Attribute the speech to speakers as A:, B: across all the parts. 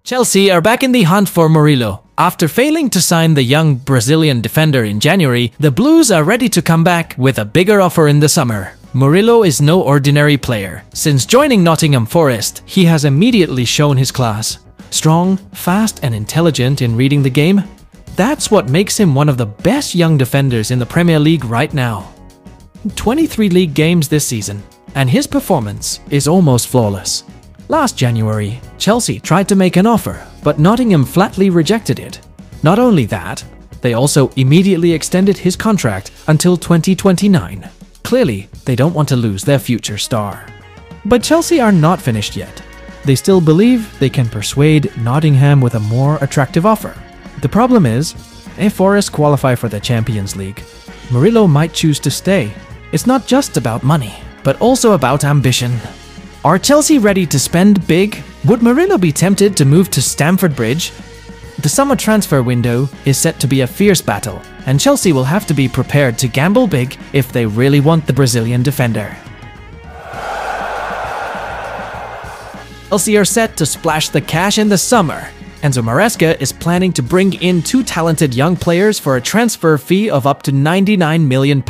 A: Chelsea are back in the hunt for Murilo. After failing to sign the young Brazilian defender in January, the Blues are ready to come back with a bigger offer in the summer. Murilo is no ordinary player. Since joining Nottingham Forest, he has immediately shown his class. Strong, fast and intelligent in reading the game. That's what makes him one of the best young defenders in the Premier League right now. 23 league games this season, and his performance is almost flawless. Last January, Chelsea tried to make an offer, but Nottingham flatly rejected it. Not only that, they also immediately extended his contract until 2029. Clearly, they don't want to lose their future star. But Chelsea are not finished yet. They still believe they can persuade Nottingham with a more attractive offer. The problem is, if Forest qualify for the Champions League, Murilo might choose to stay. It's not just about money, but also about ambition. Are Chelsea ready to spend big? Would Murilo be tempted to move to Stamford Bridge? The summer transfer window is set to be a fierce battle, and Chelsea will have to be prepared to gamble big if they really want the Brazilian defender. Chelsea are set to splash the cash in the summer. Enzo Maresca is planning to bring in two talented young players for a transfer fee of up to £99 million.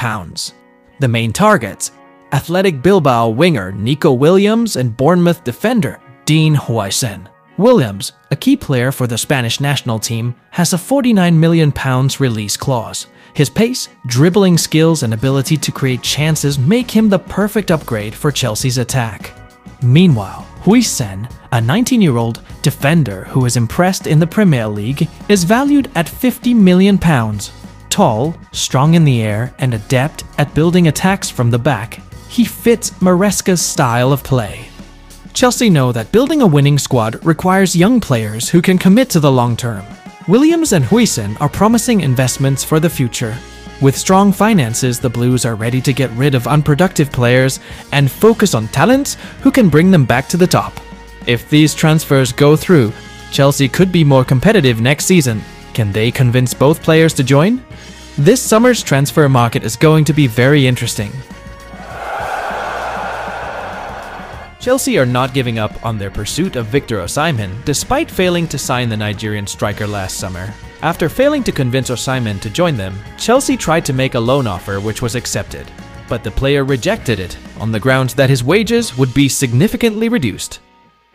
A: The main targets: Athletic Bilbao winger Nico Williams and Bournemouth defender Dean Huijsen. Williams, a key player for the Spanish national team, has a £49 million release clause. His pace, dribbling skills and ability to create chances make him the perfect upgrade for Chelsea's attack. Meanwhile, Huijsen, a 19-year-old defender who is impressed in the Premier League, is valued at £50 million. Tall, strong in the air, and adept at building attacks from the back, he fits Maresca's style of play. Chelsea know that building a winning squad requires young players who can commit to the long term. Williams and Huijsen are promising investments for the future. With strong finances, the Blues are ready to get rid of unproductive players and focus on talents who can bring them back to the top. If these transfers go through, Chelsea could be more competitive next season. Can they convince both players to join? This summer's transfer market is going to be very interesting. Chelsea are not giving up on their pursuit of Victor OSIMHEN despite failing to sign the Nigerian striker last summer. After failing to convince OSIMHEN to join them, Chelsea tried to make a loan offer which was accepted, but the player rejected it on the grounds that his wages would be significantly reduced.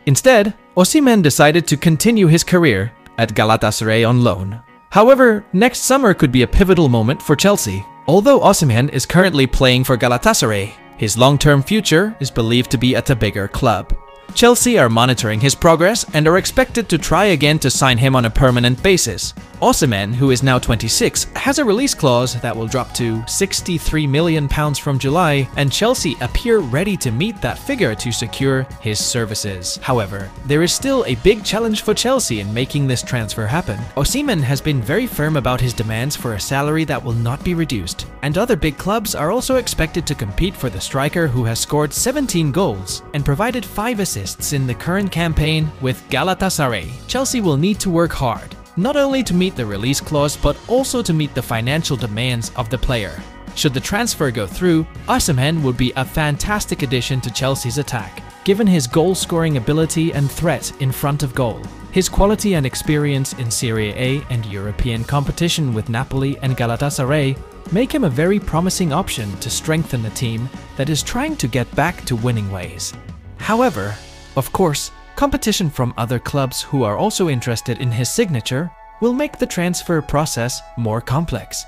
A: Instead, OSIMHEN decided to continue his career at Galatasaray on loan. However, next summer could be a pivotal moment for Chelsea. Although OSIMHEN is currently playing for Galatasaray, his long-term future is believed to be at a bigger club. Chelsea are monitoring his progress and are expected to try again to sign him on a permanent basis. OSIMHEN, who is now 26, has a release clause that will drop to £63 million from July, and Chelsea appear ready to meet that figure to secure his services. However, there is still a big challenge for Chelsea in making this transfer happen. OSIMHEN has been very firm about his demands for a salary that will not be reduced, and other big clubs are also expected to compete for the striker who has scored 17 goals and provided 5 assists in the current campaign with Galatasaray. Chelsea will need to work hard, not only to meet the release clause but also to meet the financial demands of the player. Should the transfer go through, OSIMHEN would be a fantastic addition to Chelsea's attack, given his goal-scoring ability and threat in front of goal. His quality and experience in Serie A and European competition with Napoli and Galatasaray make him a very promising option to strengthen a team that is trying to get back to winning ways. However, of course, competition from other clubs who are also interested in his signature will make the transfer process more complex.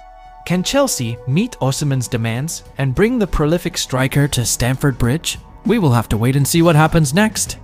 A: Can Chelsea meet OSIMHEN's demands and bring the prolific striker to Stamford Bridge? We will have to wait and see what happens next.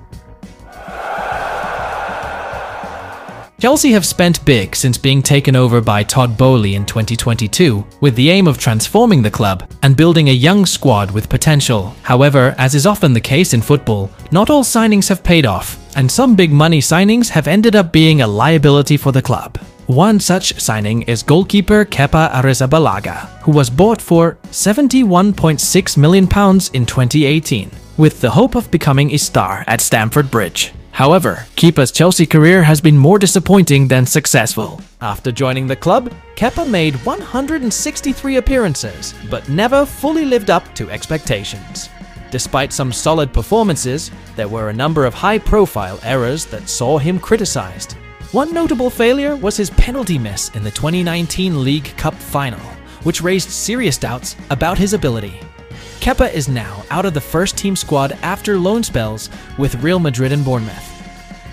A: Chelsea have spent big since being taken over by Todd Boehly in 2022, with the aim of transforming the club and building a young squad with potential. However, as is often the case in football, not all signings have paid off, and some big money signings have ended up being a liability for the club. One such signing is goalkeeper Kepa Arrizabalaga, who was bought for £71.6 million in 2018, with the hope of becoming a star at Stamford Bridge. However, Kepa's Chelsea career has been more disappointing than successful. After joining the club, Kepa made 163 appearances, but never fully lived up to expectations. Despite some solid performances, there were a number of high-profile errors that saw him criticized. One notable failure was his penalty miss in the 2019 League Cup final, which raised serious doubts about his ability. Kepa is now out of the first-team squad after loan spells with Real Madrid and Bournemouth.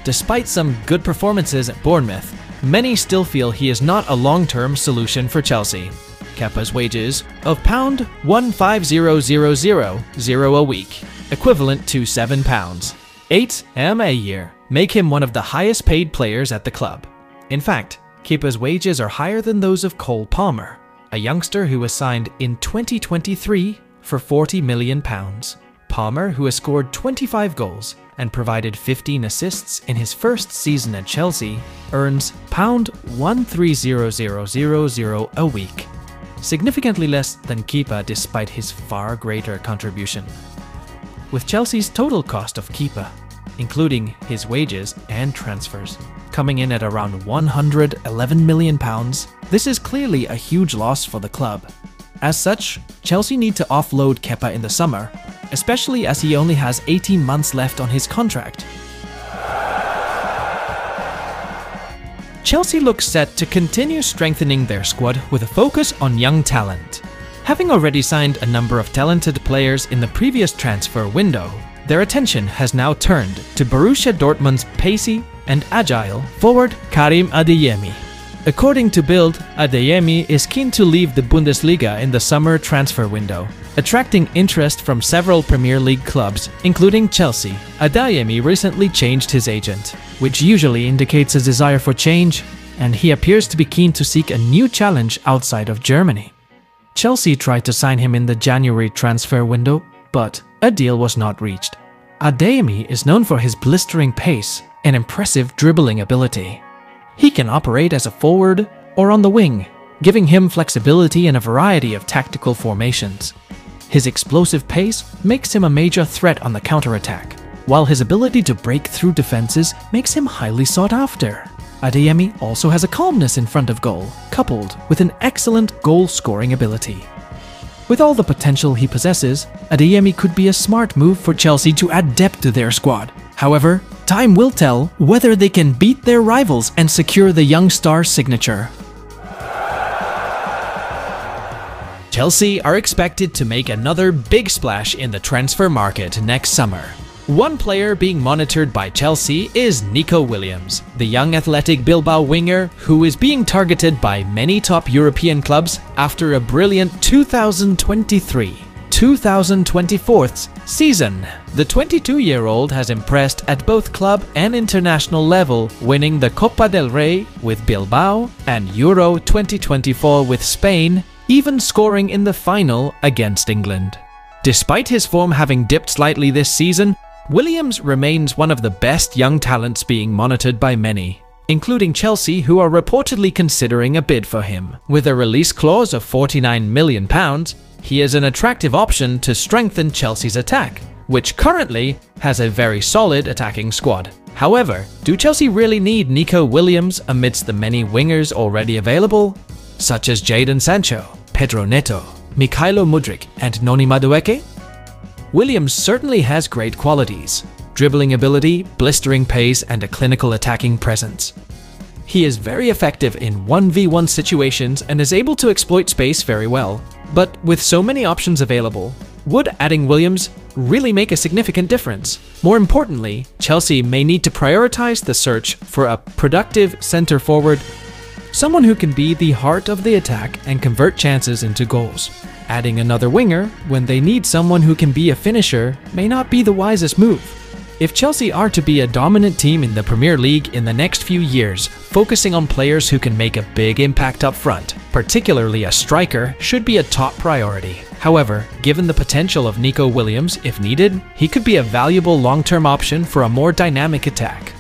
A: Despite some good performances at Bournemouth, many still feel he is not a long-term solution for Chelsea. Kepa's wages of £150,000 a week, equivalent to £7, £8M a year, make him one of the highest paid players at the club. In fact, Kepa's wages are higher than those of Cole Palmer, a youngster who was signed in 2023 for £40 million. Palmer, who has scored 25 goals and provided 15 assists in his first season at Chelsea, earns £130,000 a week, significantly less than Kepa despite his far greater contribution. With Chelsea's total cost of Kepa, including his wages and transfers, coming in at around £111 million, this is clearly a huge loss for the club. As such, Chelsea need to offload Kepa in the summer, especially as he only has 18 months left on his contract. Chelsea looks set to continue strengthening their squad with a focus on young talent. Having already signed a number of talented players in the previous transfer window, their attention has now turned to Borussia Dortmund's pacey and agile forward Karim Adeyemi. According to Bild, Adeyemi is keen to leave the Bundesliga in the summer transfer window, attracting interest from several Premier League clubs, including Chelsea. Adeyemi recently changed his agent, which usually indicates a desire for change, and he appears to be keen to seek a new challenge outside of Germany. Chelsea tried to sign him in the January transfer window, but a deal was not reached. Adeyemi is known for his blistering pace and impressive dribbling ability. He can operate as a forward or on the wing, giving him flexibility in a variety of tactical formations. His explosive pace makes him a major threat on the counterattack, while his ability to break through defenses makes him highly sought after. Adeyemi also has a calmness in front of goal, coupled with an excellent goal-scoring ability. With all the potential he possesses, Adeyemi could be a smart move for Chelsea to add depth to their squad. However, time will tell whether they can beat their rivals and secure the young star's signature. Chelsea are expected to make another big splash in the transfer market next summer. One player being monitored by Chelsea is NICO Williams, the young athletic Bilbao winger who is being targeted by many top European clubs after a brilliant 2023-2024 season. The 22-year-old has impressed at both club and international level, winning the Copa del Rey with Bilbao and Euro 2024 with Spain, even scoring in the final against England. Despite his form having dipped slightly this season, Williams remains one of the best young talents being monitored by many, including Chelsea, who are reportedly considering a bid for him. With a release clause of £49 million, he is an attractive option to strengthen Chelsea's attack, which currently has a very solid attacking squad. However, do Chelsea really need NICO Williams amidst the many wingers already available, such as Jadon Sancho, Pedro Neto, Mykhailo Mudryk, and Noni Madueke? Williams certainly has great qualities: dribbling ability, blistering pace, and a clinical attacking presence. He is very effective in 1v1 situations and is able to exploit space very well. But with so many options available, would adding Williams really make a significant difference? More importantly, Chelsea may need to prioritize the search for a productive center forward, someone who can be the heart of the attack and convert chances into goals. Adding another winger when they need someone who can be a finisher may not be the wisest move. If Chelsea are to be a dominant team in the Premier League in the next few years, focusing on players who can make a big impact up front, particularly a striker, should be a top priority. However, given the potential of NICO Williams, if needed, he could be a valuable long-term option for a more dynamic attack.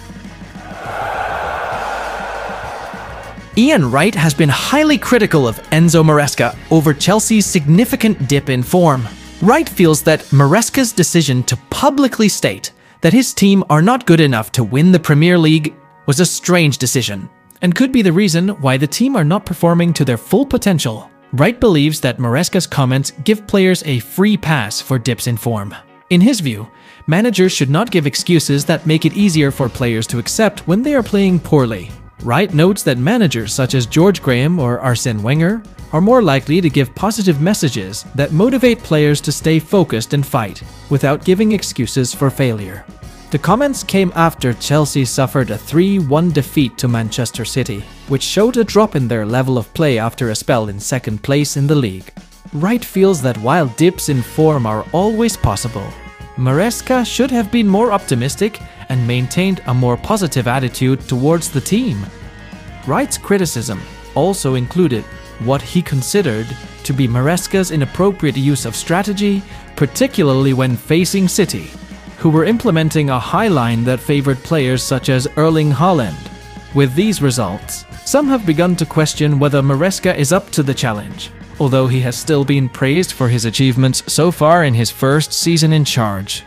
A: Ian Wright has been highly critical of Enzo Maresca over Chelsea's significant dip in form. Wright feels that Maresca's decision to publicly state that his team are not good enough to win the Premier League was a strange decision, and could be the reason why the team are not performing to their full potential. Wright believes that Maresca's comments give players a free pass for dips in form. In his view, managers should not give excuses that make it easier for players to accept when they are playing poorly. Wright notes that managers such as George Graham or Arsene Wenger are more likely to give positive messages that motivate players to stay focused and fight, without giving excuses for failure. The comments came after Chelsea suffered a 3-1 defeat to Manchester City, which showed a drop in their level of play after a spell in second place in the league. Wright feels that while dips in form are always possible, Maresca should have been more optimistic and maintained a more positive attitude towards the team. Wright's criticism also included what he considered to be Maresca's inappropriate use of strategy, particularly when facing City, who were implementing a high line that favored players such as Erling Haaland. With these results, some have begun to question whether Maresca is up to the challenge, although he has still been praised for his achievements so far in his first season in charge.